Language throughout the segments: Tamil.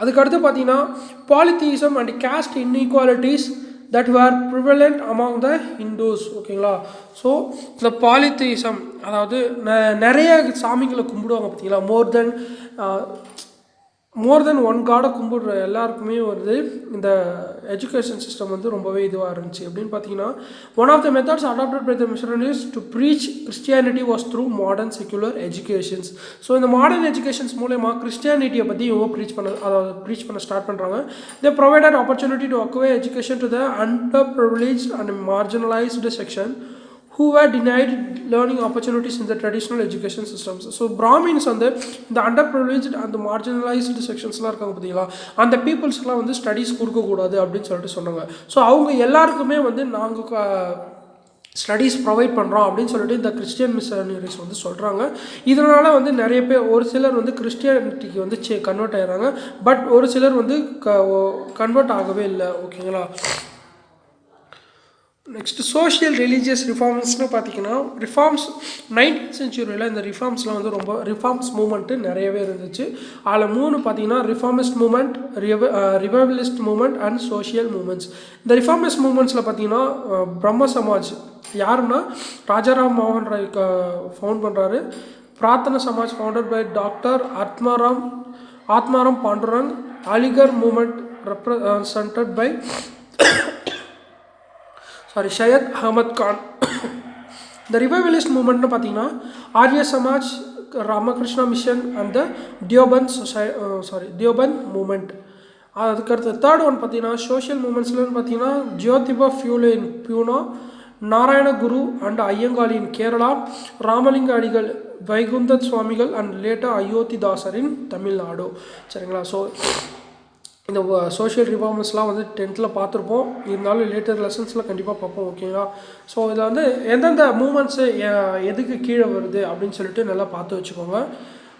அதுக்கடுத்து பார்த்தீங்கன்னா polytheism and caste inequalities that were prevalent among the Hindus. ஓகேங்களா. ஸோ இந்த polytheism அதாவது நிறைய சாமிகளை கும்பிடுவாங்க பார்த்தீங்களா, மோர் தென் ஒன் காடை கும்பிடுற எல்லாருக்குமே வந்து இந்த எஜுகேஷன் சிஸ்டம் வந்து ரொம்பவே இதுவாக இருந்துச்சு. எப்படின்னு பார்த்தீங்கன்னா, one of the methods adapted by the missionaries to preach Christianity was through modern secular educations. So இந்த மாடர்ன் எஜுகேஷன்ஸ் மூலயமா கிறிஸ்டியானிட்டியை பற்றி இவங்க ப்ரீச் பண்ண ஸ்டார்ட் பண்ணுறாங்க. They provided opportunity to acquire education to the underprivileged and marginalised section who were denied learning opportunities in the traditional education systems. So Brahmins வந்து இந்த underprivileged and the marginalized sectionsலாம் இருக்காங்க பார்த்தீங்களா, அந்த பீப்புள்ஸ்க்குலாம் வந்து ஸ்டடீஸ் கொடுக்கக்கூடாது அப்படின்னு சொல்லிட்டு சொன்னாங்க. ஸோ அவங்க எல்லாருக்குமே வந்து நாங்கள் ஸ்டடீஸ் ப்ரொவைட் பண்ணுறோம் அப்படின்னு சொல்லிட்டு இந்த கிறிஸ்டியன் மிஷனரிஸ் வந்து சொல்கிறாங்க. இதனால் வந்து நிறைய பேர், ஒரு சிலர் வந்து கிறிஸ்டியானிட்டிக்கு வந்து கன்வெர்ட் ஆகிறாங்க, பட் ஒரு சிலர் வந்து கன்வெர்ட் ஆகவே இல்லை. ஓகேங்களா. நெக்ஸ்ட் சோஷியல் ரிலீஜியஸ் ரிஃபார்ம்ஸ்னு பார்த்தீங்கன்னா, ரிஃபார்ம்ஸ் 19th சென்ச்சுரியில் இந்த ரிஃபார்ம்ஸ்லாம் வந்து ரொம்ப ரிஃபார்ம்ஸ் மூமெண்ட்டு நிறையவே இருந்துச்சு. அதில் 3 பார்த்தீங்கன்னா reformist movement, revivalist movement and social movements. இந்த ரிஃபார்மிஸ்ட் மூமெண்ட்ஸில் பார்த்தீங்கன்னா பிரம்ம சமாஜ் யாருன்னா ராஜாராம் மோகன் ராய் ஃபவுண்ட் பண்ணுறாரு. Prarthana Samaj founded by doctor Atmaram Pandurang. Aligarh movement represented by Syed Ahmad Khan. இந்த ரிவைவலிஸ்ட் மூமெண்ட்னு பார்த்தீங்கன்னா Arya Samaj, Ramakrishna mission and the Deoband movement. அதுக்கடுத்து தேர்ட் ஒன் பார்த்தீங்கன்னா சோஷியல் மூமெண்ட்ஸ்லன்னு பார்த்தீங்கன்னா Jyotiba Phule in Poona, Narayana Guru and Ayyankali in Kerala, Ramalinga Adigal, Vaikunda சுவாமிகள் அண்ட் லேட்டா அயோத்திதாசர் இன் தமிழ்நாடு. சரிங்களா. ஸோ இந்த சோஷியல் ரிஃபார்ம்ஸ்லாம் வந்து 10th பார்த்துருப்போம், இருந்தாலும் லேட்டர் லெசன்ஸில் கண்டிப்பாக பார்ப்போம். ஓகேங்களா. ஸோ இதில் வந்து எந்தெந்த மூமெண்ட்ஸு எதுக்கு கீழே வருது அப்படின்னு சொல்லிட்டு நல்லா பார்த்து வச்சுக்கோங்க.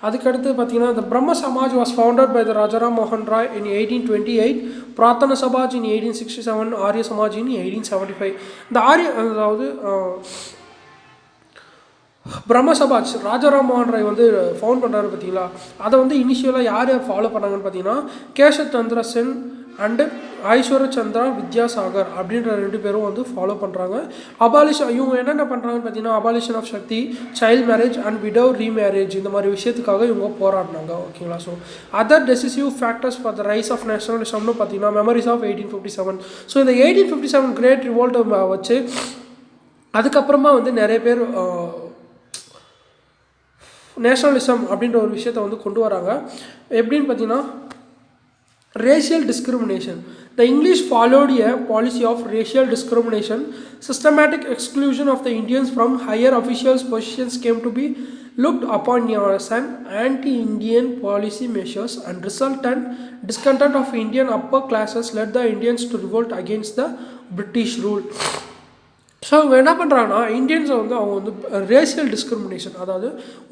அதுக்கடுத்து பார்த்தீங்கன்னா இந்த Brahmo Samaj was founded by the Rajaram மோகன் ராய் இன் 1828, பிரார்த்தனா சமாஜ் இன் 1867, ஆரிய சமாஜ் இன் 1875. இந்த அதாவது பிரம்ம சமாஜ் ராஜாராம் மோகன் ராய் வந்து ஃபவுண்ட் பண்ணுறாரு பார்த்தீங்களா, அதை வந்து இனிஷியலாக யார் ஃபாலோ பண்ணாங்கன்னு பார்த்தீங்கன்னா கேஷவ் சந்திர சென் அண்டு ஐஸ்வர்ய சந்திரா வித்யாசாகர் அப்படின்ற 2 பேரும் வந்து ஃபாலோ பண்ணுறாங்க. இவங்க என்னென்ன பண்ணுறாங்கன்னு பார்த்தீங்கன்னா abolition of sati, child marriage and widow remarriage, இந்த மாதிரி விஷயத்துக்காக இவங்க போராடினாங்க. ஓகேங்களா. So other decisive factors for the rise of நேஷனலிசம்னு பார்த்தீங்கன்னா மெமரிஸ் ஆஃப் 1857. ஸோ இந்த 1857 கிரேட் ரிவோல்ட்டை வச்சு அதுக்கப்புறமா வந்து நிறைய பேர் நேஷனலிசம் அப்படின்ற ஒரு விஷயத்தை வந்து கொண்டு வராங்க. எப்படின்னு பார்த்தீங்கன்னா racial discrimination. The English followed a policy of racial discrimination. Systematic exclusion of the Indians from higher official positions came to be looked upon as an anti-Indian policy measures, and resultant discontent of Indian upper classes led the Indians to revolt against the British rule. So அவங்க என்ன பண்ணுறாங்கன்னா இந்தியன்ஸை வந்து அவங்க வந்து ரேசியல் டிஸ்கிரிமினேஷன், அதாவது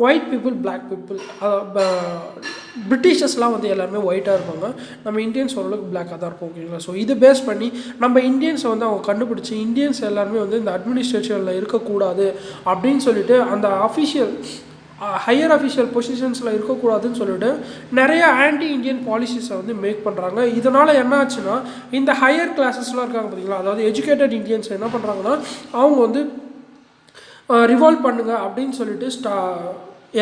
ஒயிட் பீப்புள், பிளாக் பீப்புள், பிரிட்டிஷர்ஸ்லாம் வந்து எல்லாருமே ஒயிட்டாக இருப்பாங்க, நம்ம இந்தியன்ஸ் ஓரளவுக்கு பிளாக்காக தான் இருப்போம். ஓகேங்களா. ஸோ இது பேஸ் பண்ணி நம்ம இந்தியன்ஸை வந்து அவங்க கண்டுபிடிச்சி இந்தியன்ஸ் எல்லாருமே வந்து இந்த அட்மினிஸ்ட்ரேஷனில் இருக்கக்கூடாது அப்படின்னு சொல்லிட்டு அந்த ஹையர் அஃபிஷியல் பொசிஷன்ஸில் இருக்கக்கூடாதுன்னு சொல்லிட்டு நிறைய ஆன்டி இண்டியன் பாலிசிஸை வந்து மேக் பண்ணுறாங்க. இதனால் என்ன ஆச்சுன்னா இந்த ஹையர் கிளாஸஸ்லாம் இருக்காங்க பார்த்தீங்களா, அதாவது எஜுகேட்டட் இண்டியன்ஸ் என்ன பண்ணுறாங்கன்னா அவங்க வந்து ரிவால்வ் பண்ணுங்க அப்படின்னு சொல்லிட்டு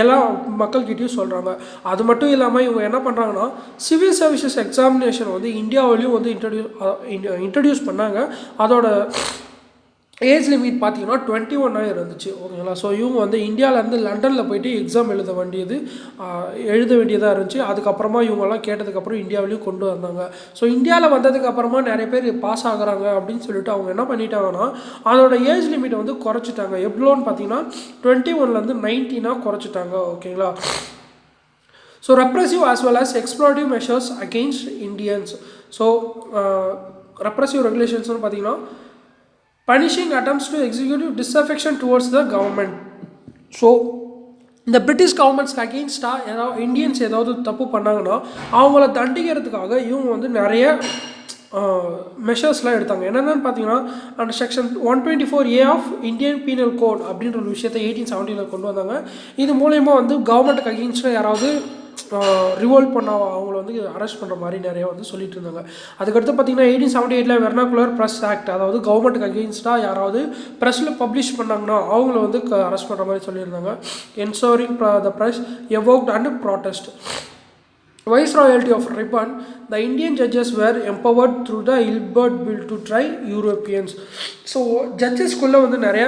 எல்லா மக்கள்கிட்டையும் சொல்கிறாங்க. அது மட்டும் இல்லாமல் இவங்க என்ன பண்ணுறாங்கன்னா சிவில் சர்வீசஸ் எக்ஸாமினேஷன் வந்து இந்தியாவிலையும் வந்து இன்ட்ரடியூஸ் பண்ணாங்க. அதோட ஏஜ் லிமிட் பார்த்தீங்கன்னா 21 இருந்துச்சு. ஓகேங்களா. ஸோ இவங்க வந்து இந்தியாவிலேருந்து லண்டனில் போயிட்டு எக்ஸாம் எழுத வேண்டியதாக இருந்துச்சு. அதுக்கப்புறமா இவங்கெல்லாம் கேட்டதுக்கப்புறம் இந்தியாவிலையும் கொண்டு வந்தாங்க. ஸோ இந்தியாவில் வந்ததுக்கப்புறமா நிறைய பேர் பாஸ் ஆகுறாங்க அப்படின்னு சொல்லிட்டு அவங்க என்ன பண்ணிட்டாங்கன்னா அதோட ஏஜ் லிமிட்டை வந்து குறைச்சிட்டாங்க. எவ்வளோன்னு பார்த்தீங்கன்னா 21 19 குறைச்சிட்டாங்க. ஓகேங்களா. So repressive as well as exploitative measures against Indians. So repressive ரெகுலேஷன்ஸ்னு பார்த்தீங்கன்னா punishing attempts to execute disaffection towards the government. So இந்த பிரிட்டிஷ் கவர்மெண்ட்ஸ்க்கு அகெயின்ஸ்டாக ஏதாவது இந்தியன்ஸ் ஏதாவது தப்பு பண்ணாங்கன்னா அவங்கள தண்டிக்கிறதுக்காக இவங்க வந்து நிறைய மெஷர்ஸ்லாம் எடுத்தாங்க. என்னென்னு பார்த்தீங்கன்னா அந்த section 124A of Indian penal code அப்படின்ற ஒரு விஷயத்தை 1870 கொண்டு வந்தாங்க. இது மூலயமா வந்து கவர்மெண்ட்டுக்கு அகெயின்ஸ்டாக யாராவது ரிவோல்ட் பண்ண அவங்கள வந்து அரெஸ்ட் பண்ணுற மாதிரி நிறையா வந்து சொல்லிட்டு இருந்தாங்க. அதுக்கடுத்து பார்த்தீங்கன்னா 1878 வெர்னாகுலர் ப்ரெஸ் ஆக்ட், அதாவது கவர்மெண்ட்டுக்கு அகெயின்ஸ்டாக யாராவது ப்ரெஸ்ஸில் பப்ளிஷ் பண்ணாங்கன்னா அவங்கள வந்து அரெஸ்ட் பண்ணுற மாதிரி சொல்லியிருந்தாங்க. Ensuring the press evoked and protest. Viceroyalty of Ripon, the Indian judges were empowered through the Ilbert Bill to try Europeans. So ஜட்ஜஸ்குள்ளே வந்து நிறைய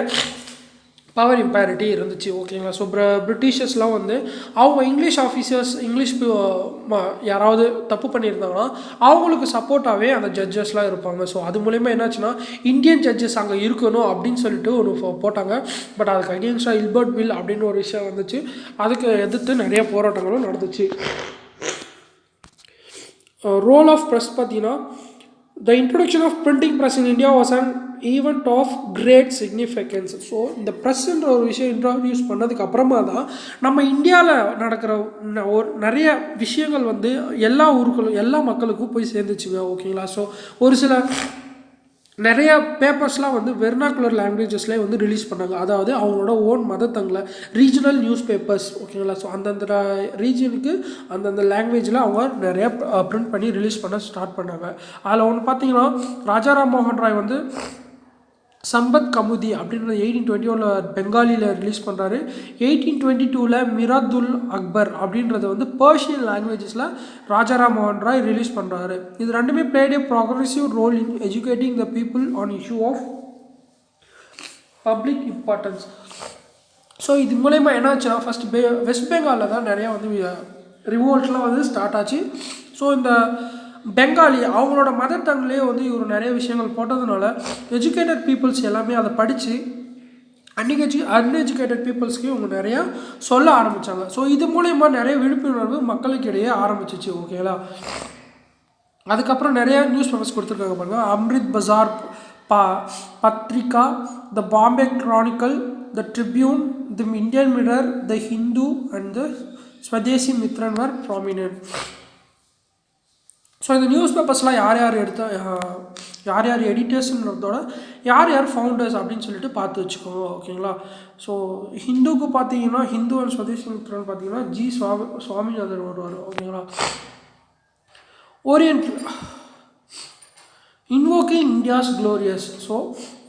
பவர் இம்பேரிட்டி இருந்துச்சு. ஓகேங்களா. ஸோ பிரிட்டிஷர்ஸ்லாம் வந்து அவங்க இங்கிலீஷ் ஆஃபீஸர்ஸ் யாராவது தப்பு பண்ணியிருந்தாங்கன்னா அவங்களுக்கு சப்போர்ட்டாகவே அந்த ஜட்ஜஸ்லாம் இருப்பாங்க. ஸோ அது மூலயமா என்னாச்சுன்னா இந்தியன் ஜட்ஜஸ் அங்கே இருக்கணும் அப்படின்னு சொல்லிட்டு ஒரு போட்டாங்க. பட் அதுக்கு அகெயின்ஸ்டாக இல்பர்ட் பில் அப்படின்னு ஒரு விஷயம் வந்துச்சு. அதுக்கு எதிர்த்து நிறைய போராட்டங்களும் நடந்துச்சு. ரோல் ஆஃப் ப்ரெஸ் பார்த்தீங்கன்னா the introduction of printing press in India was an event of great significance. So இந்த ப்ரெஸ்ன்ற ஒரு விஷயம் இன்ட்ரோடியூஸ் பண்ணதுக்கு அப்புறமா தான் நம்ம இந்தியாவில் நடக்கிற ஒரு நிறைய விஷயங்கள் வந்து எல்லா ஊர்களும் எல்லா மக்களுக்கும் போய் சேர்ந்துச்சுங்க. ஓகேங்களா. ஸோ ஒரு சில நிறையா பேப்பர்ஸ்லாம் வந்து வெர்னாகுலர் லாங்குவேஜஸ்லேயே வந்து ரிலீஸ் பண்ணாங்க. அதாவது அவங்களோட ஓன் மதத்தங்களை ரீஜனல் நியூஸ் பேப்பர்ஸ். ஓகேங்களா. ஸோ அந்தந்த ரீஜனுக்கு அந்தந்த லாங்குவேஜில் அவங்க நிறையா பிரிண்ட் பண்ணி ரிலீஸ் பண்ண ஸ்டார்ட் பண்ணாங்க. அதில் ஒன்று பார்த்தீங்கன்னா ராஜாராம் மோகன் ராய் வந்து சம்பத் கமுதி அப்படின்றது 1821 பெங்காலியில் ரிலீஸ் பண்ணுறாரு. 1822 மிராதுல் அக்பர் அப்படின்றத வந்து பர்ஷியன் லாங்குவேஜஸில் ராஜாராம் மோகன் ராய் ரிலீஸ் பண்ணுறாரு. இது ரெண்டுமே played a progressive role in educating the people on issue of public importance. So இது மூலயமா என்ன ஆச்சுன்னா ஃபஸ்ட் வெஸ்ட் பெங்காலில் தான் நிறையா வந்து ரிவோல்ட்லாம் வந்து ஸ்டார்ட் ஆச்சு. ஸோ இந்த பெங்காலி அவங்களோட மதர் டங்லேயே வந்து இவர் நிறைய விஷயங்கள் போட்டதுனால எஜுகேட்டட் பீப்புள்ஸ் எல்லாமே அதை படித்து அன்எஜுகேட்டட் பீப்புள்ஸ்க்கு இவங்க நிறையா சொல்ல ஆரம்பித்தாங்க. ஸோ இது மூலயமா நிறைய விழிப்புணர்வு மக்களுக்கு இடையே ஆரம்பிச்சிச்சு. ஓகேங்களா. அதுக்கப்புறம் நிறையா நியூஸ் பேப்பர்ஸ் கொடுத்துருக்காங்க பாருங்கள். Amrita Bazar Patrika, the Bombay Chronicle, the Tribune, the Indian Mirror, the Hindu and the Swadesi Mitran were prominent. So இந்த நியூஸ் பேப்பர்ஸ்லாம் யார் யார் எடிட்டர்ஸ்ன்றதோட யார் ஃபவுண்டர்ஸ் அப்படின்னு சொல்லிட்டு பார்த்து வச்சுக்கோங்க. ஓகேங்களா. ஸோ ஹிந்துக்கு பார்த்தீங்கன்னா ஹிந்து அண்ட் ஸ்வதேசி மித்ரன் பார்த்தீங்கன்னா சுவாமிநாதன் வருவார். ஓகேங்களா. Orient invoking India's glorious. So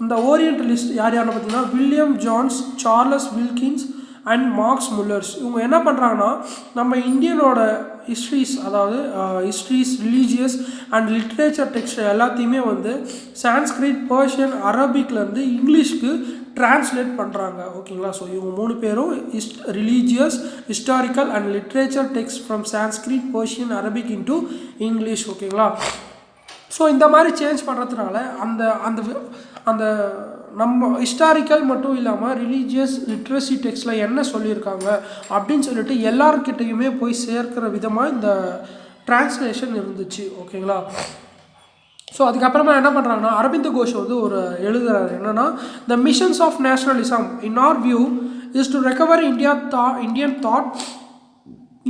இந்த ஓரியன்டலிஸ்ட் யாருன்னு பார்த்தீங்கன்னா William Jones, Charles Wilkins and Max Mullers. இவங்க என்ன பண்ணுறாங்கன்னா நம்ம இந்தியனோட ஹிஸ்ட்ரிஸ், அதாவது histories, religious and literature text எல்லாத்தையுமே வந்து சான்ஸ்கிரிட், பர்ஷியன், அரபிக்லேருந்து இங்கிலீஷ்க்கு டிரான்ஸ்லேட் பண்ணுறாங்க. ஓகேங்களா. ஸோ இவங்க 3 பேரும் religious, historical and literature text from Sanskrit, Persian, Arabic into English. ஓகேங்களா. ஸோ இந்த மாதிரி சேஞ்ச் பண்ணுறதுனால அந்த அந்த அந்த நம்ம ஹிஸ்டாரிக்கல் மட்டும் இல்லாமல் ரிலீஜியஸ் லிட்ரஸி டெக்ஸ்டில் என்ன சொல்லியிருக்காங்க அப்படின்னு சொல்லிட்டு எல்லாருக்கிட்டையுமே போய் சேர்க்கிற விதமாக இந்த டிரான்ஸ்லேஷன் இருந்துச்சு. ஓகேங்களா. ஸோ அதுக்கப்புறமா என்ன பண்ணுறாங்கன்னா அரவிந்த் கோஷ் வந்து ஒரு எழுதுறாரு. என்னென்னா the missions of nationalism in our view is to recover Indian thought,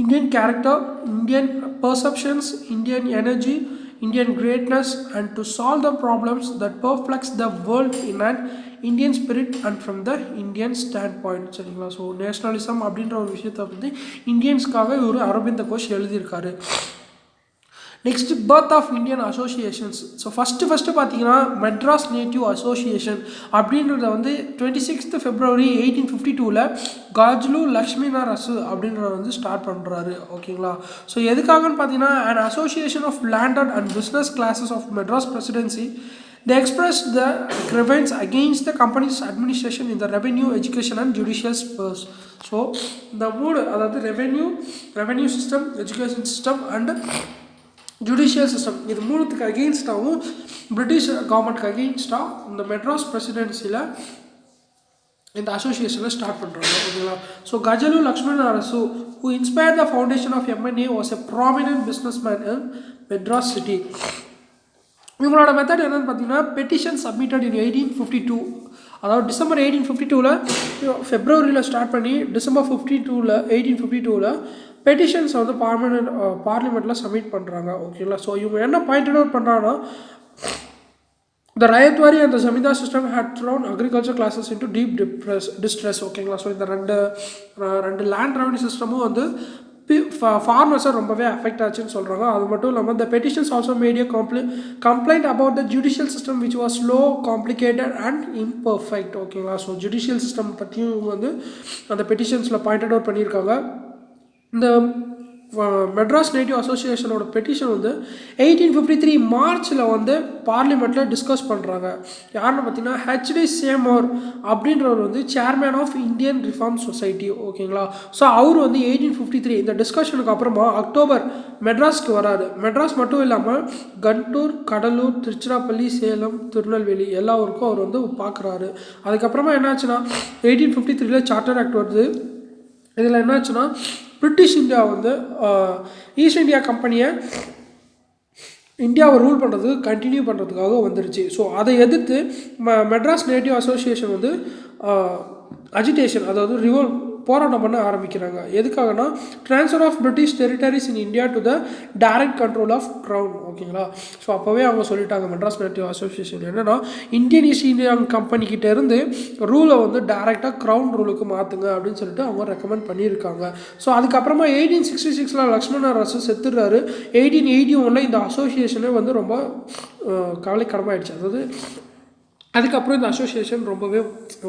Indian character, Indian perceptions, Indian energy, Indian greatness and to solve the problems that perplex the world in an Indian spirit and from the Indian standpoint. சரிங்களா. ஸோ நேஷ்னலிசம் அப்படின்ற ஒரு விஷயத்தை வந்து இந்தியன்ஸ்க்காக ஒரு அரவிந்த் கோஷ் எழுதியிருக்காரு. Next birth of Indian associations. So first பார்த்தீங்கன்னா மெட்ராஸ் நேட்டிவ் அசோசியேஷன் அப்படின்றத வந்து 26 February 1852 காஜ்லு லக்ஷ்மி நரசு அப்படின்றத வந்து ஸ்டார்ட் பண்ணுறாரு. ஓகேங்களா. ஸோ எதுக்காகன்னு பார்த்தீங்கன்னா an association of landed and business classes of Madras presidency. They expressed the grievance against the company's administration in the revenue, education and judicial spheres. So இந்த மூணு, அதாவது revenue system, education system and judicial system, இது மூணுத்துக்கு அகெயின்ஸ்டாகவும் பிரிட்டிஷ் கவர்மெண்ட்க்கு அகெயின்ஸ்டாக இந்த மெட்ராஸ் பிரசிடென்சியில் இந்த அசோசியேஷனை ஸ்டார்ட் பண்ணுறாங்க. ஓகேங்களா. ஸோ கஜலு லக்ஷ்மண் அரசு who inspired the foundation of MNA was a prominent businessman in Madras city. இவங்களோட மெத்தட் என்னென்னு பார்த்தீங்கன்னா பெட்டிஷன் சப்மிட்டட் இன் 1852, அதாவது டிசம்பர் 1852 ஃபெப்ரவரியில் ஸ்டார்ட் பண்ணி டிசம்பர் 1852 பெட்டிஷன்ஸை வந்து பார்லிமெண்ட்டில் சப்மிட் பண்ணுறாங்க. ஓகேங்களா. ஸோ இவங்க என்ன பாயிண்ட் அவுட் பண்ணுறாங்கன்னா the Rayatwari and the Zamindar system had thrown agriculture classes into deep distress. ஓகேங்களா. ஸோ இந்த ரெண்டு லேண்ட் ரெவன்யூ சிஸ்டமும் வந்து ஃபார்மர்ஸை ரொம்பவே அஃபெக்ட் ஆச்சுன்னு சொல்கிறாங்க. அது மட்டும் இல்லாமல் இந்த petitions also made a complaint about the judicial system which was slow, complicated and imperfect. ஓகேங்களா. ஸோ ஜுடிஷியல் சிஸ்டம் பற்றியும் இவங்க வந்து அந்த பெட்டிஷன்ஸில் பாயிண்ட் அவுட் பண்ணியிருக்காங்க. இந்த மெட்ராஸ் நேட்டிவ் அசோசியேஷனோட பெட்டிஷன் வந்து 1853 மார்ச்சில் வந்து பார்லிமெண்ட்டில் டிஸ்கஸ் பண்ணுறாங்க. யாருன்னு பார்த்தீங்கன்னா ஹெச்டி சேமோர் அப்படின்றவர் வந்து chairman of Indian reform society. ஓகேங்களா. ஸோ அவர் வந்து 1853 இந்த டிஸ்கஷனுக்கு அப்புறமா அக்டோபர் மெட்ராஸ்க்கு வராரு. மெட்ராஸ் மட்டும் இல்லாமல் கண்டூர், கடலூர், திருச்சிராப்பள்ளி, சேலம், திருநெல்வேலி எல்லா ஊருக்கும் அவர் வந்து பார்க்குறாரு. அதுக்கப்புறமா என்னாச்சுன்னா 1853 சார்ட்டர் ஆக்ட் வருது. இதில் என்னாச்சுன்னா பிரிட்டிஷ் இந்தியா வந்து ஈஸ்ட் இந்தியா கம்பெனியை இந்தியாவை ரூல் பண்ணுறதுக்கு கண்டினியூ பண்ணுறதுக்காக வந்துருச்சு. ஸோ அதை எதிர்த்து மெட்ராஸ் நேட்டிவ் அசோசியேஷன் வந்து அஜிடேஷன், அதாவது போராட்டம் பண்ண ஆரம்பிக்கிறாங்க. எதுக்காகனா transfer of British territories in India to the direct control of crown. ஓகேங்களா. ஸோ அப்போவே அவங்க சொல்லிட்டாங்க மெட்ராஸ் நேட்டிவ் அசோசியேஷன் என்னென்னா இந்தியன் ஈஸ்ட் இந்தியன் கம்பெனிக்கிட்ட இருந்து ரூலை வந்து டைரெக்டாக க்ரௌன் ரூலுக்கு மாற்றுங்க அப்படின்னு சொல்லிட்டு அவங்க ரெக்கமெண்ட் பண்ணியிருக்காங்க. ஸோ அதுக்கப்புறமா 1866 லக்ஷ்மணராசு செத்துடுறாரு. 1881 இந்த அசோசியேஷனே வந்து ரொம்ப கவலைக்கிடமாயிடுச்சு. அதாவது அதுக்கப்புறம் இந்த அசோசியேஷன் ரொம்பவே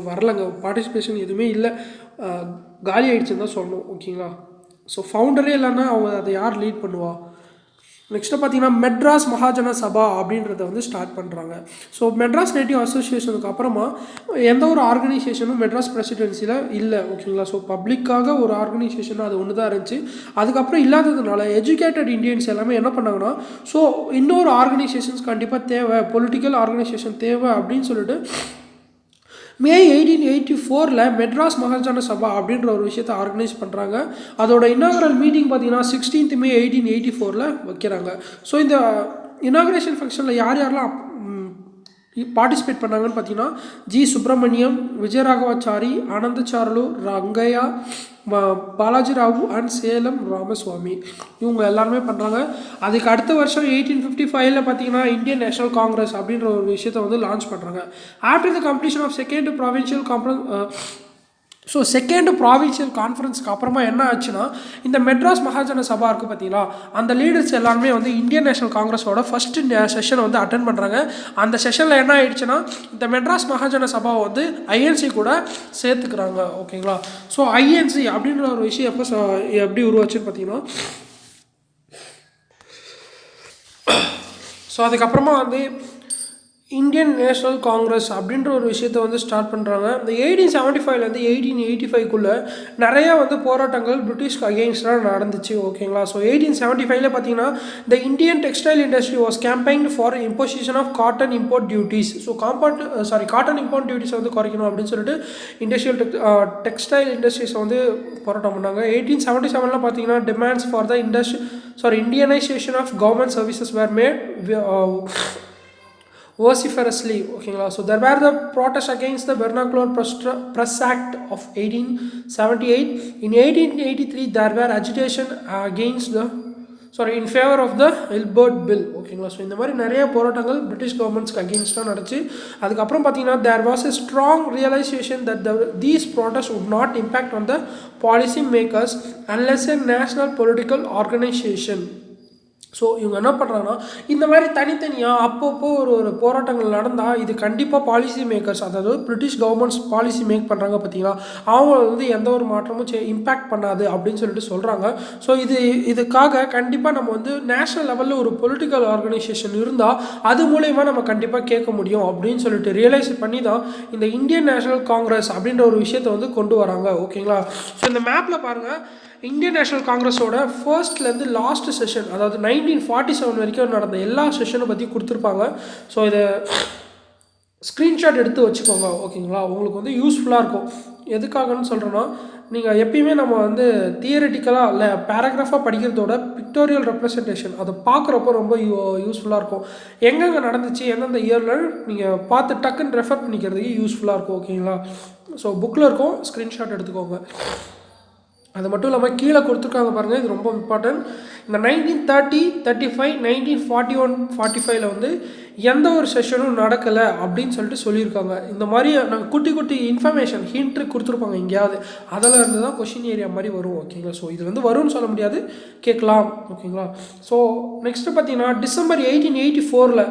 வரலைங்க, பார்ட்டிசிபேஷன் எதுவுமே இல்லை, காலி ஆகிடுச்சுன்னு தான் சொல்லணும். ஓகேங்களா. ஸோ ஃபவுண்டரே இல்லைன்னா அவங்க அதை யார் லீட் பண்ணுவா. நெக்ஸ்ட்டு பார்த்தீங்கன்னா மெட்ராஸ் மகாஜன சபா அப்படின்றத வந்து ஸ்டார்ட் பண்ணுறாங்க. ஸோ மெட்ராஸ் நேட்டிவ் அசோசியேஷனுக்கு அப்புறமா எந்த ஒரு ஆர்கனைசேஷனும் மெட்ராஸ் பிரசிடென்சியில் இல்லை. ஓகேங்களா. ஸோ பப்ளிக்காக ஒரு ஆர்கனைசேஷன் அது ஒன்று தான் இருந்துச்சு. அதுக்கப்புறம் இல்லாததுனால எஜுகேட்டட் இந்தியன்ஸ் எல்லாமே என்ன பண்ணாங்கன்னா ஸோ இன்னொரு ஆர்கனைசேஷன்ஸ் கண்டிப்பாக தேவை, பொலிட்டிக்கல் ஆர்கனைசேஷன் தேவை அப்படின்னு சொல்லிட்டு மே 1884 மெட்ராஸ் மகாஜன சபா அப்படின்ற ஒரு விஷயத்தை ஆர்கனைஸ் பண்ணுறாங்க. அதோட இனாகரல் மீட்டிங் பார்த்தீங்கன்னா 16 மே 1884 வைக்கிறாங்க. ஸோ இந்த இனாகரேஷன் ஃபங்க்ஷனில் யாரெல்லாம் பார்ட்டிசிபேட் பண்ணாங்கன்னு பார்த்தீங்கன்னா ஜி சுப்பிரமணியம், விஜயராகவாச்சாரி, ஆனந்தச்சார்லு, ரங்கையா, பாலாஜி ராவு அண்ட் சேலம் ராமசுவாமி இவங்க எல்லாருமே பண்ணுறாங்க. அதுக்கு அடுத்த வருஷம் 1855 பார்த்தீங்கன்னா இந்தியன் நேஷனல் காங்கிரஸ் அப்படின்ற ஒரு விஷயத்தை வந்து லான்ச் பண்ணுறாங்க. After the completion of second provincial கான்ஃபரன்ஸ்க்கு அப்புறமா என்ன ஆச்சுன்னா இந்த மெட்ராஸ் மகாஜன சபா இருக்குது பார்த்தீங்களா, அந்த லீடர்ஸ் எல்லாருமே வந்து இந்தியன் நேஷனல் காங்கிரஸோட ஃபஸ்ட்டு செஷனை வந்து அட்டென்ட் பண்ணுறாங்க. அந்த செஷனில் என்ன ஆயிடுச்சுன்னா இந்த மெட்ராஸ் மகாஜன சபாவை வந்து ஐஎன்சி கூட சேர்த்துக்கிறாங்க. ஓகேங்களா. ஸோ ஐஎன்சி அப்படின்ற ஒரு விஷயம் எப்படி உருவாச்சுன்னு பார்த்தீங்கன்னா ஸோ அதுக்கப்புறமா வந்து இந்தியன் நேஷனல் காங்கிரஸ் அப்படின்ற ஒரு விஷயத்தை வந்து ஸ்டார்ட் பண்ணுறாங்க. இந்த 1875 1885 நிறையா வந்து போராட்டங்கள் பிரிட்டிஷ்க்கு அகெயின்ஸ்டாக நடந்துச்சு. ஓகேங்களா. ஸோ 1875 பார்த்தீங்கன்னா இந்த Indian textile industry was campaigned for imposition of cotton import duties. So cotton import டியூட்டிஸை வந்து குறைக்கணும் அப்படின்னு சொல்லிட்டு இண்டஸ்ட்ரியல் டெக்ஸ்டைல் இண்டஸ்ட்ரீஸை வந்து போராட்டம் பண்ணாங்க. 1877 பார்த்தீங்கன்னா demands for the Indianisation of government services were made vociferously. ஓகேங்களா. So there were the protests against the Vernacular Press Act of 1878. In 1883 there were agitation in favor of the Ilbert Bill. ஓகேங்களா. ஸோ இந்த மாதிரி நிறைய போராட்டங்கள் பிரிட்டிஷ் கவர்மெண்ட்ஸ்க்கு அகெயின்ஸ்டாக நடந்துச்சு. அதுக்கப்புறம் பார்த்தீங்கன்னா there was a strong realization that these protests would not impact on the policy makers unless a national political organization. So இவங்க என்ன பண்ணுறாங்கன்னா இந்த மாதிரி தனித்தனியாக அப்பப்போ ஒரு போராட்டங்கள் நடந்தால் இது கண்டிப்பாக பாலிசி மேக்கர்ஸ், அதாவது பிரிட்டிஷ் கவர்மெண்ட்ஸ் பாலிசி மேக் பண்ணுறாங்க பார்த்தீங்களா, அவங்க வந்து எந்த ஒரு மாற்றமும் இம்பேக்ட் பண்ணாது அப்படின்னு சொல்லிட்டு சொல்கிறாங்க. ஸோ இதுக்காக கண்டிப்பாக நம்ம வந்து நேஷ்னல் லெவலில் ஒரு பொலிட்டிக்கல் ஆர்கனைசேஷன் இருந்தால் அது மூலயமா நம்ம கண்டிப்பாக கேட்க முடியும் அப்படின்னு சொல்லிட்டு ரியலைஸ் பண்ணி தான் இந்த இந்தியன் நேஷனல் காங்கிரஸ் அப்படின்ற ஒரு விஷயத்தை வந்து கொண்டு வராங்க. ஓகேங்களா. ஸோ இந்த மேப்பில் பாருங்கள் இந்தியன் நேஷனல் காங்கிரஸோட ஃபர்ஸ்ட்லேருந்து லாஸ்ட் செஷன், அதாவது 1947 வரைக்கும் நடந்த எல்லா செஷனை பற்றி கொடுத்துருப்பாங்க. ஸோ இதை ஸ்க்ரீன்ஷாட் எடுத்து வச்சுக்கோங்க. ஓகேங்களா. உங்களுக்கு வந்து யூஸ்ஃபுல்லாக இருக்கும். எதுக்காகன்னு சொல்கிறேன்னா நீங்கள் எப்பயுமே நம்ம வந்து தியரிட்டிக்கலாக இல்லை பேராகிராஃபாக படிக்கிறதோட பிக்டோரியல் ரெப்ரசன்டேஷன் அதை பார்க்குறப்போ ரொம்ப யூஸ்ஃபுல்லாக இருக்கும். எங்கெங்கே நடந்துச்சு எந்தெந்த இயரில் நீங்கள் பார்த்து டக்குன்னு ரெஃபர் பண்ணிக்கிறதுக்கு யூஸ்ஃபுல்லாக இருக்கும். ஓகேங்களா. ஸோ புக்கில் இருக்கும், ஸ்க்ரீன்ஷாட் எடுத்துக்கோங்க. அது மட்டும் இல்லாமல் கீழே கொடுத்துருக்காங்க பாருங்கள், இது ரொம்ப இம்பார்ட்டன்ட். இந்த 1930, 35, 1941, 45 வந்து எந்த ஒரு செஷனும் நடக்கலை அப்படின்னு சொல்லிட்டு சொல்லியிருக்காங்க. இந்த மாதிரி நாங்கள் குட்டி குட்டி இன்ஃபர்மேஷன் ஹிண்ட் கொடுத்துருப்பாங்க எங்கேயாவது, அதில் இருந்து தான் கொஷின் ஏரியா மாதிரி வரும். ஓகேங்களா, ஸோ இது வந்து வரும்னு சொல்ல முடியாது, கேட்கலாம். ஓகேங்களா, ஸோ நெக்ஸ்ட்டு பார்த்தீங்கன்னா டிசம்பர் 1884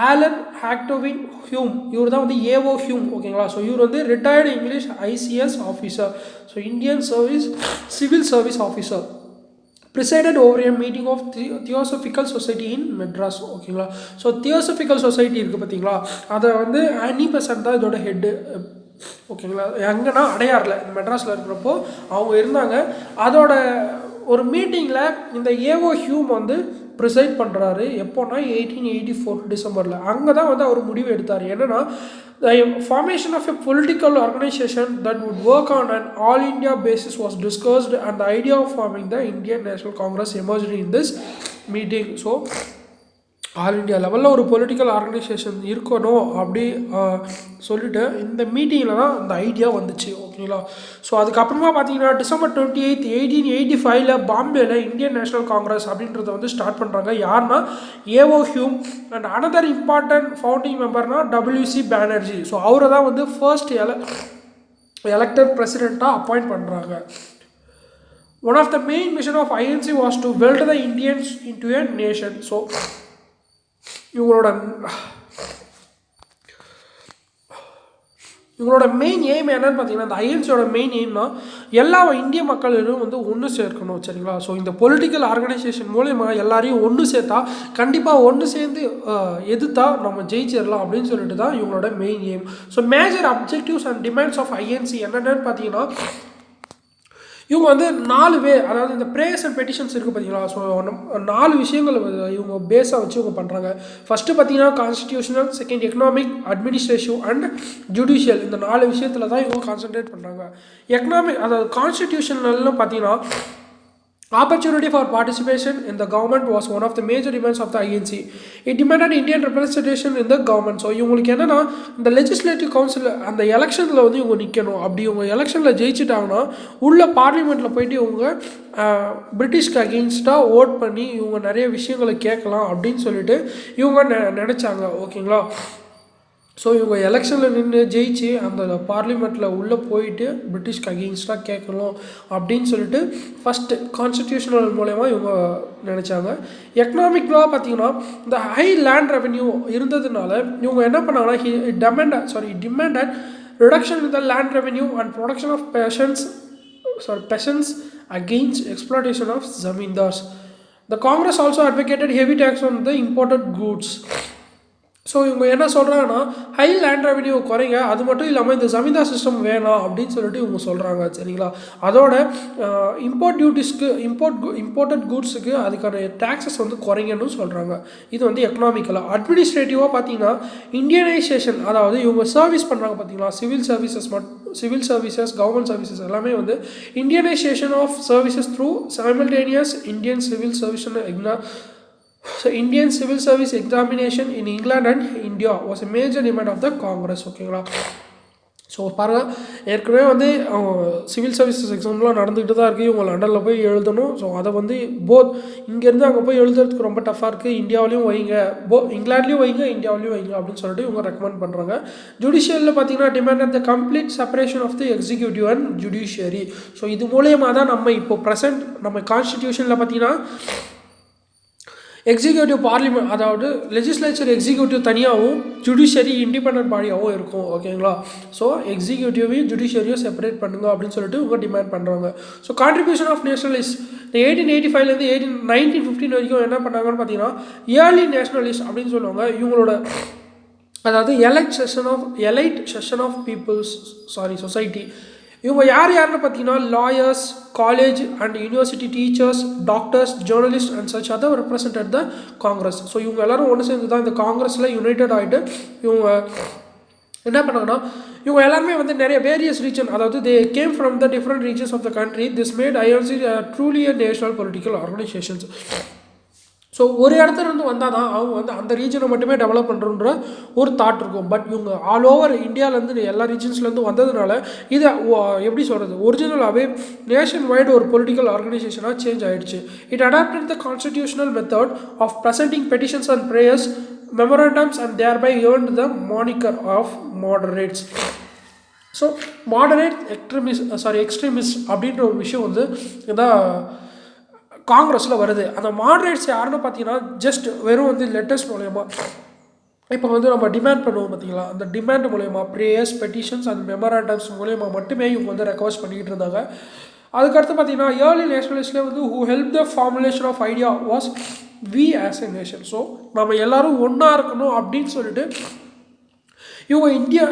ஆலன் ஹாக்டோவின் ஹியூம், இவர் தான் வந்து ஏஓ ஹியூம். ஓகேங்களா, ஸோ இவர் வந்து retired English ICS officer, so Indian service civil service officer, presided over a meeting of Theosophical Society in Madras. ஓகேங்களா, ஸோ தியோசபிக்கல் சொசைட்டி இருக்குது பார்த்தீங்களா, அதை வந்து அனி பெசன்ட் தான் இதோட ஹெட்டு. ஓகேங்களா, எங்கன்னா அடையாரில் மெட்ராஸில் இருக்கிறப்போ அவங்க இருந்தாங்க. அதோட ஒரு மீட்டிங்கில் இந்த ஏஓ ஹியூம் வந்து ப்ரிசைட் பண்ணுறாரு. எப்போனா 1884 டிசம்பரில். அங்கே தான் வந்து அவர் முடிவு எடுத்தார். என்னென்னா, the formation of a political organization that would work on an all India basis was discussed, and the idea of forming the Indian National Congress emerged in this meeting. So all India லெவலில் ஒரு பொலிட்டிக்கல் ஆர்கனைசேஷன் இருக்கணும் அப்படி சொல்லிட்டு இந்த மீட்டிங்கில் தான் அந்த ஐடியா வந்துச்சு. ஓகேங்களா, ஸோ அதுக்கப்புறமா பார்த்தீங்கன்னா டிசம்பர் 28, 1885 பாம்பேயில் இந்தியன் நேஷனல் காங்கிரஸ் அப்படின்றத வந்து ஸ்டார்ட் பண்ணுறாங்க. யாருன்னா AO Hume and another important founding மெம்பர்னா டபிள்யூசி பானர்ஜி. ஸோ அவரை தான் வந்து ஃபர்ஸ்ட் எலெக்டட் பிரசிடெண்ட்டாக அப்பாயிண்ட் பண்ணுறாங்க. One of the main mission of INC was to weld the Indians into a nation. So இவங்களோட மெயின் எய்ம் என்னன்னு பார்த்தீங்கன்னா, இந்த ஐஎன்சியோட மெயின் எய்ம்னா எல்லா இந்திய மக்களும் வந்து ஒன்று சேர்க்கணும். சரிங்களா, ஸோ இந்த பொலிட்டிக்கல் ஆர்கனைசேஷன் மூலயமா எல்லாரையும் ஒன்று சேர்த்தா கண்டிப்பாக ஒன்று சேர்ந்து எதிர்த்தா நம்ம ஜெயிச்சிடலாம் அப்படின்னு சொல்லிட்டு தான் இவங்களோட main aim. So major objectives and demands of INC என்னென்னு பார்த்தீங்கன்னா, இவங்க வந்து 4 அதாவது இந்த ப்ரேயர்ஸ் அண்ட் பெட்டிஷன்ஸ் இருக்குது பார்த்தீங்களா, ஸோ 4 விஷயங்கள் இவங்க பேஸாக வச்சு இவங்க பண்ணுறாங்க. ஃபஸ்ட்டு பார்த்தீங்கன்னா constitutional, second economic, administrative and judicial. இந்த 4 விஷயத்தில் தான் இவங்க கான்சன்ட்ரேட் பண்ணுறாங்க. எக்கனாமிக், அதாவது கான்ஸ்டிடியூஷனல்னு பார்த்தீங்கன்னா opportunity for participation in the government was one of the major demands of the INC. It demanded Indian representation in the government. So இவங்களுக்கு என்னென்னா, இந்த லெஜிஸ்லேட்டிவ் கவுன்சில் அந்த எலெக்ஷனில் வந்து இவங்க நிற்கணும். அப்படி இவங்க எலெக்ஷனில் ஜெயிச்சிட்டாங்கன்னா உள்ள பார்லிமெண்ட்டில் போயிட்டு இவங்க பிரிட்டிஷ்க்கு அகெயின்ஸ்டாக ஓட் பண்ணி இவங்க நிறைய விஷயங்களை கேட்கலாம் அப்படின்னு சொல்லிட்டு இவங்க நினச்சாங்க. ஓகேங்களா, ஸோ இவங்க எலெக்ஷனில் நின்று ஜெயிச்சு அந்த பார்லிமெண்ட்டில் உள்ளே போயிட்டு பிரிட்டிஷ்க்கு அகெயின்ஸ்டாக கேட்கணும் அப்படின்னு சொல்லிட்டு ஃபஸ்ட்டு கான்ஸ்டிடியூஷனல் மூலயமா இவங்க நினச்சாங்க. எக்கனாமிக்லாம் பார்த்தீங்கன்னா இந்த ஹை லேண்ட் ரெவென்யூ இருந்ததுனால இவங்க என்ன பண்ணாங்கன்னா, demanded reduction in the land revenue and protection of peasants against exploitation of zamindars. The Congress also advocated heavy tax on the imported goods. So இவங்க என்ன சொல்கிறாங்கன்னா, ஹை லேண்ட் ரெவென்யூ குறைங்க, அது மட்டும் இல்லாமல் இந்த ஜமீன்தார் சிஸ்டம் வேணாம் அப்படின்னு சொல்லிட்டு இவங்க சொல்கிறாங்க. சரிங்களா, அதோட இம்போர்ட் டியூட்டிஸ்க்கு இம்போர்ட்டட் கூட்ஸுக்கு அதுக்கான டேக்ஸஸ் வந்து குறைங்கன்னு சொல்கிறாங்க. இது வந்து எக்கனாமிக்கலாக. அட்மினிஸ்ட்ரேட்டிவாக பார்த்தீங்கன்னா இந்தியனைசேஷன், அதாவது இவங்க சர்வீஸ் பண்ணுறாங்க பார்த்தீங்களா, சிவில் சர்வீசஸ் கவர்மெண்ட் சர்வீசஸ் எல்லாமே வந்து Indianisation of services through simultaneous Indian civil service examination in England and India was a major demand of the Congress. ஓகேங்களா, ஸோ பாருங்கள், ஏற்கனவே வந்து சிவில் சர்வீசஸ் எக்ஸாம்லாம் நடந்துக்கிட்டு தான் இருக்குது. இவங்க லண்டனில் போய் எழுதணும். ஸோ அதை வந்து இங்கேருந்து அங்கே போய் எழுதுறதுக்கு ரொம்ப டஃப்பாக இருக்குது. இந்தியாவிலையும் வைங்க, இங்கிலாண்ட்லேயும் வைங்க, இந்தியாவிலையும் வைங்க அப்படின்னு சொல்லிட்டு இவங்க ரெக்கமெண்ட் பண்ணுறாங்க. ஜுடிஷியலில் பார்த்தீங்கன்னா demand at the complete separation of the executive and judiciary. So இது மூலயமா தான் நம்ம இப்போ ப்ரெசென்ட் நம்ம கான்ஸ்டிடியூஷனில் பார்த்தீங்கன்னா எக்ஸிக்யூட்டிவ் பார்லிமெண்ட், அதாவது லெஜிஸ்லேச்சர் எக்ஸிக்யூட்டிவ் தனியாகவும் ஜுடிஷியரி இண்டிபெண்டன்ட் பாடியாகவும் இருக்கும். ஓகேங்களா, ஸோ எக்ஸிக்யூட்டிவையும் ஜுடிஷியரியும் செப்பரேட் பண்ணுங்க அப்படின்னு சொல்லிட்டு இவங்க டிமாண்ட் பண்ணுறாங்க. ஸோ கான்ட்ரிபியூஷன் ஆஃப் நேஷனலிஸ்ட் இந்த 1885 1915 வரைக்கும் என்ன பண்ணாங்கன்னு பார்த்தீங்கன்னா ஏர்லி நேஷனலிஸ்ட் அப்படின்னு சொல்லுவாங்க. இவங்களோட அதாவது elite section of peoples society. இவங்க யாருன்னு பார்த்தீங்கன்னா lawyers, college and university teachers, doctors, journalist and such other represented the Congress. So இவங்க எல்லாரும் ஒன்று சேர்ந்து தான் இந்த காங்கிரஸில் யுனைடட் ஆகிட்டு இவங்க என்ன பண்ணாங்கன்னா, இவங்க எல்லாருமே வந்து நிறைய வேரியஸ் ரீஜன், அதாவது they came from the different regions of the country. This made INC truly a national political organisations. So ஒரு இடத்துல இருந்து வந்தால் தான் அவங்க வந்து அந்த ரீஜனை மட்டுமே டெவலப் பண்ணுறன்ற ஒரு தாட் இருக்கும். பட் இவங்க ஆல் ஓவர் இந்தியாவிலேருந்து எல்லா ரீஜன்ஸ்லேருந்து வந்ததுனால இதை எப்படி சொல்கிறது, ஒரிஜினலாகவே நேஷன் வைடு ஒரு பொலிட்டிக்கல் ஆர்கனைசேஷனாக சேஞ்ச் ஆகிடுச்சு. It adopted the constitutional method of presenting petitions and prayers memorandums and thereby earned the moniker of moderates. So moderate extremist அப்படின்ற ஒரு விஷயம் வந்து இதான் காங்கிரஸில் வருது. அந்த மாடரேட்ஸ் யாருன்னு பார்த்தீங்கன்னா ஜஸ்ட் வெறும் வந்து லெட்டர்ஸ் மூலயமா, இப்போ வந்து நம்ம டிமாண்ட் பண்ணுவோம் பார்த்தீங்களா, அந்த டிமாண்ட் மூலயமா ப்ரேயர்ஸ் பெட்டிஷன்ஸ் அண்ட் மெமராண்டம்ஸ் மூலயமா மட்டுமே இவங்க வந்து ரெக்வஸ்ட் பண்ணிக்கிட்டு இருந்தாங்க. அதுக்கடுத்து பார்த்தீங்கன்னா ஏர்லி நேஷனலிஸ்ட்லேயே வந்து who help the formulation of idea was we as a nation. So நம்ம எல்லோரும் ஒன்றா இருக்கணும் அப்படின்னு சொல்லிட்டு இவங்க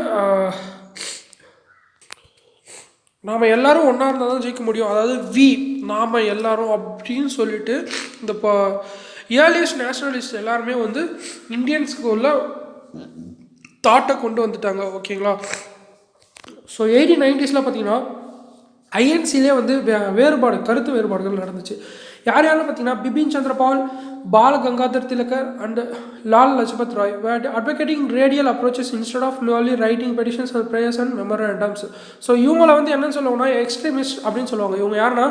நாம் எல்லோரும் ஒன்றா இருந்தால் தான் ஜெயிக்க முடியும், அதாவது நாம் எல்லோரும் அப்படின்னு சொல்லிட்டு இந்த இப்போ ஏர்லியஸ்ட் நேஷனலிஸ்ட் எல்லாருமே வந்து இந்தியன்ஸுக்கு உள்ள தாட்டை கொண்டு வந்துட்டாங்க. ஓகேங்களா. ஸோ 1890s பார்த்தீங்கன்னா ஐஎன்சிலே வந்து கருத்து வேறுபாடுகள் நடந்துச்சு. யார் யாரும் பார்த்தீங்கன்னா Bipin Chandrapal, Bal Gangadhar Tilak and Lal Lajpat Rai were advocating radial approaches instead of merely writing petitions and prayers and memorandums. So இவங்களை வந்து என்னன்னு சொல்லுவாங்கன்னா எக்ஸ்ட்ரீமிஸ்ட் அப்படின்னு சொல்லுவாங்க. இவங்க யாருன்னா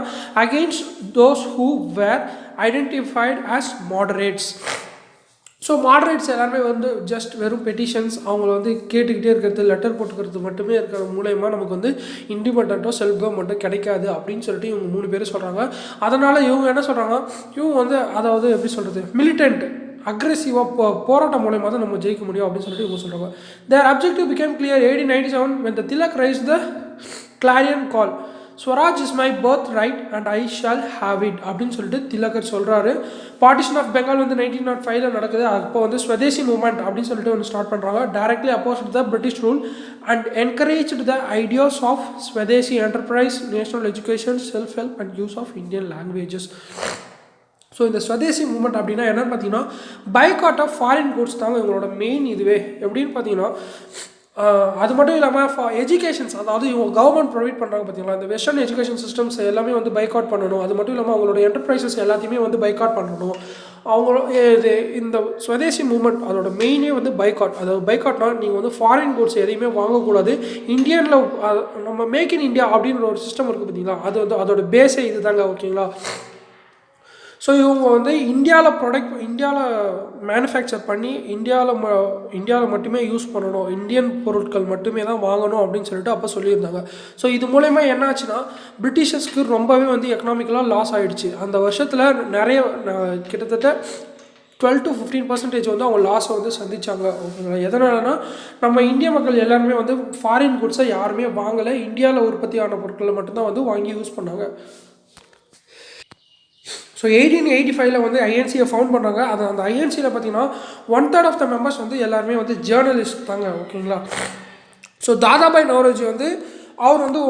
against those who were identified as moderates. So moderates எல்லாருமே வந்து ஜஸ்ட் வெறும் பெட்டிஷன்ஸ் அவங்கள வந்து கேட்டுக்கிட்டே இருக்கிறது, லெட்டர் போட்டுக்கிறது மட்டுமே இருக்கிற மூலயமா நமக்கு வந்து இண்டிபெண்ட்டோ செல்ஃப் கவர்மெண்ட்டோ கிடைக்காது அப்படின்னு சொல்லிட்டு இவங்க 3 பேர் சொல்கிறாங்க. அதனால் இவங்க என்ன சொல்கிறாங்க, இவங்க வந்து அதாவது எப்படி சொல்கிறது, மிலிட்டன்ட் அக்ரெசிவாக போராட்டம் மூலயமா தான் நம்ம ஜெயிக்க முடியும் அப்படின்னு சொல்லிட்டு இவங்க சொல்கிறாங்க. Their objective became clear 1897 when the Tilak raised the clarion call, Swaraj is my birth right and I shall have it அப்படின்னு சொல்லிட்டு திலகர் சொல்கிறாரு. பார்ட்டிஷன் ஆஃப் பெங்கால் வந்து 1905 நடக்குது. அப்போ வந்து ஸ்வதேசி மூவ்மெண்ட் அப்படின்னு சொல்லிட்டு ஒன்று ஸ்டார்ட் பண்ணுறாங்க. Directly opposed the British rule and encouraged the ideas of swadeshi enterprise, national education, self help and use of Indian languages. So இந்த ஸ்வதேசி மூவ்மெண்ட் அப்படின்னா என்னென்னு பார்த்தீங்கன்னா பைகாட் ஆஃப் ஃபாரின் குட்ஸ் தாங்க இவங்களோட மெயின் இதுவே. எப்படின்னு பார்த்தீங்கன்னா அது மட்டும் இல்லாமல் எஜுகேஷன்ஸ், அதாவது இவங்க கவர்மெண்ட் ப்ரொவைட் பண்ணுறாங்க பார்த்தீங்களா, இந்த வெஸ்டர்ன் எஜுகேஷன் சிஸ்டம்ஸ் எல்லாமே வந்து பைகாட் பண்ணணும். அது மட்டும் இல்லாமல் அவங்களோட என்டர்பிரைசஸ் எல்லாத்தையுமே வந்து பைகாட் பண்ணணும். இது இந்த ஸ்வதேசி மூவ்மெண்ட் அதோட மெயினே வந்து பைகாட். அதாவது பைகாட்னா நீங்கள் வந்து ஃபாரின் குட்ஸ் எதையுமே வாங்கக்கூடாது. இந்தியனில் நம்ம மேக் இன் இந்தியா அப்படின்ற ஒரு சிஸ்டம் இருக்குது பார்த்தீங்களா, அது வந்து அதோட பேஸே இது தாங்க. ஓகேங்களா. ஸோ இவங்க வந்து இந்தியாவில் மேனுஃபேக்சர் பண்ணி இந்தியாவில் மட்டுமே யூஸ் பண்ணணும், இந்தியன் பொருட்கள் மட்டுமே தான் வாங்கணும் அப்படின்னு சொல்லிட்டு அப்போ சொல்லியிருந்தாங்க. ஸோ இது மூலயமா என்ன ஆச்சுன்னா பிரிட்டிஷர்ஸ்க்கு ரொம்பவே வந்து எக்கனாமிக்கலாக லாஸ் ஆகிடுச்சு. அந்த வருஷத்தில் நிறைய கிட்டத்தட்ட 12 to 15% வந்து அவங்க லாஸை வந்து சந்தித்தாங்க. ஓகேங்களா. எதனாலனா நம்ம இந்திய மக்கள் எல்லாருமே வந்து ஃபாரின் குட்ஸை யாருமே வாங்கலை, இந்தியாவில் உற்பத்தியான பொருட்களை மட்டும்தான் வந்து வாங்கி யூஸ் பண்ணாங்க. ஸோ 1885 வந்து ஐஎன்சியை ஃபவுண்ட் பண்ணுறாங்க. அந்த ஐஎன்சியில் பார்த்தீங்கன்னா 1/3 ஆஃப் த மெம்பர்ஸ் வந்து எல்லாருமே வந்து ஜேர்னலிஸ்ட் தாங்க. ஓகேங்களா. ஸோ தாதாபாய் நவரோஜி வந்து அவர் வந்து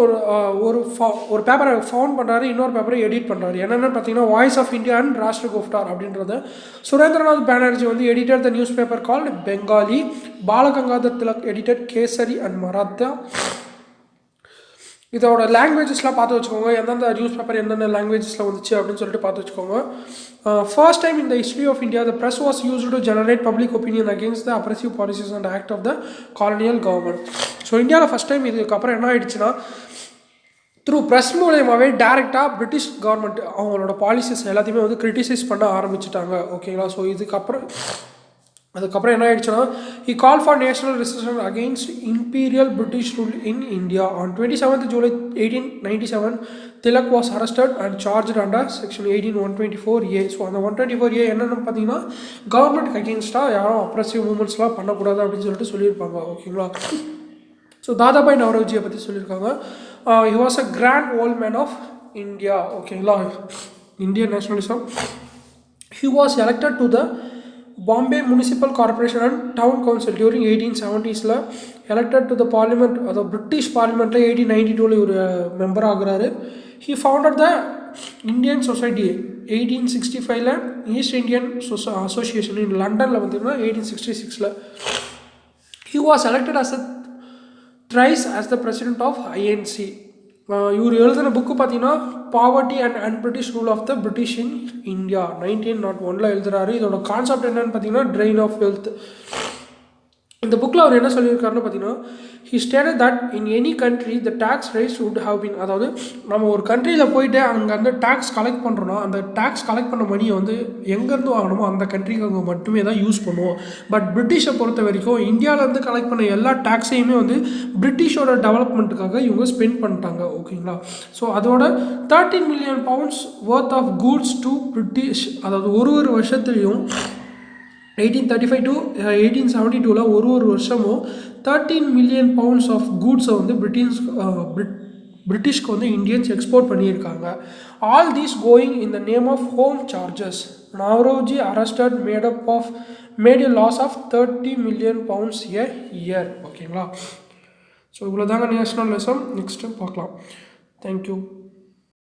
ஒரு பேப்பரை ஃபவுண்ட் பண்ணுறாரு, இன்னொரு பேப்பரை எடிட் பண்ணுறாரு. என்னென்னு பார்த்தீங்கன்னா வாய்ஸ் ஆஃப் இந்தியா அண்ட் ராஷ்டிர கோஃப்டார் அப்படின்றது. சுரேந்திரநாத் பானர்ஜி வந்து editor the news paper called Bengali. Balagangadhar Tilak editor kesari and Maratha. இதோட லாங்குவேஜஸ்லாம் பார்த்து வச்சுக்கோங்க, எந்தெந்த நியூஸ் பேப்பர் எந்தெந்த லாங்குவேஜஸில் வந்துச்சு அப்படின்னு சொல்லிட்டு பார்த்து வச்சுக்கோங்க. First time in the history of India the press was used to generate public opinion against the oppressive policies and act of the colonial government. So இந்தியாவில் ஃபஸ்ட் டைம் இதுக்கப்புறம் என்ன ஆயிடுச்சுன்னா த்ரூ ப்ரெஸ் மூலயமாவே டேரெக்டாக பிரிட்டிஷ் கவர்மெண்ட் அவங்களோட பாலிசிஸ் எல்லாத்தையுமே வந்து கிரிட்டிசைஸ் பண்ண ஆரம்பிச்சிட்டாங்க. ஓகேங்களா. ஸோ அதுக்கப்புறம் என்ன ஆயிடுச்சுன்னா he called for national resistance against imperial British rule in India. On 27th July 1897 Tilak was arrested and charged under section 18124A. So அந்த 124A என்னென்னு பார்த்தீங்கன்னா கவர்மெண்ட் அகேன்ஸ்டாக யாரும் அப்ரெசிவ் மூமெண்ட்ஸ்லாம் பண்ணக்கூடாது அப்படின்னு சொல்லிட்டு சொல்லியிருப்பாங்க. ஓகேங்களா. ஸோ தாதாபாய் நவரோஜியை பற்றி சொல்லியிருக்காங்க. he was a grand old man of India. ஓகேங்களா. Indian nationalism. He was elected to the Bombay Municipal Corporation and Town Council during 1870s elected to the parliament, the British parliament 1892 ஒரு மெம்பர் ஆகுறாரு. He founded the Indian Society 1865 East Indian Association in லண்டனில் பார்த்தீங்கன்னா 1866. He was elected as thrice as the president of INC. இவர் எழுதின புக்கு பார்த்தீங்கன்னா poverty and unbritish rule of the British in India 1901 எழுதுறாரு. இதோட கான்செப்ட் என்னன்னு பார்த்தீங்கன்னா ட்ரெயின் ஆஃப் வெல்த். இந்த புக்கில் அவர் என்ன சொல்லியிருக்காருன்னு பார்த்தீங்கன்னா he stated that in any country the tax rates would have been, அதாவது நம்ம ஒரு கண்ட்ரியில் போயிட்டு அங்கே வந்து டேக்ஸ் கலெக்ட் பண்ணுறோன்னா அந்த டேக்ஸ் கலெக்ட் பண்ண மணியை வந்து எங்கேருந்து வாங்கணுமோ அந்த கண்ட்ரிக்கு அங்கே மட்டுமே தான் யூஸ் பண்ணுவோம். பட் பிரிட்டிஷை பொறுத்த வரைக்கும் இந்தியாவிலேருந்து கலெக்ட் பண்ண எல்லா டேக்ஸையுமே வந்து பிரிட்டிஷோட டெவலப்மெண்ட்டுக்காக இவங்க ஸ்பெண்ட் பண்ணிட்டாங்க. ஓகேங்களா. ஸோ அதோட 13 million pounds worth of goods to British, அதாவது ஒரு வருஷத்துலேயும் 1835 to 1872 ஒரு வருஷமும் 13 million pounds ஆஃப் கூட்ஸை வந்து பிரிட்டிஷ்க்கு வந்து இந்தியன்ஸ் எக்ஸ்போர்ட் பண்ணியிருக்காங்க. All these going in the name of home charges. Naoroji arrested made a loss of 30 million pounds a year. ஓகேங்களா. ஸோ இவ்வளோ தாங்க நேஷனலிசம். நெக்ஸ்ட்டு பார்க்கலாம். தேங்க்யூ.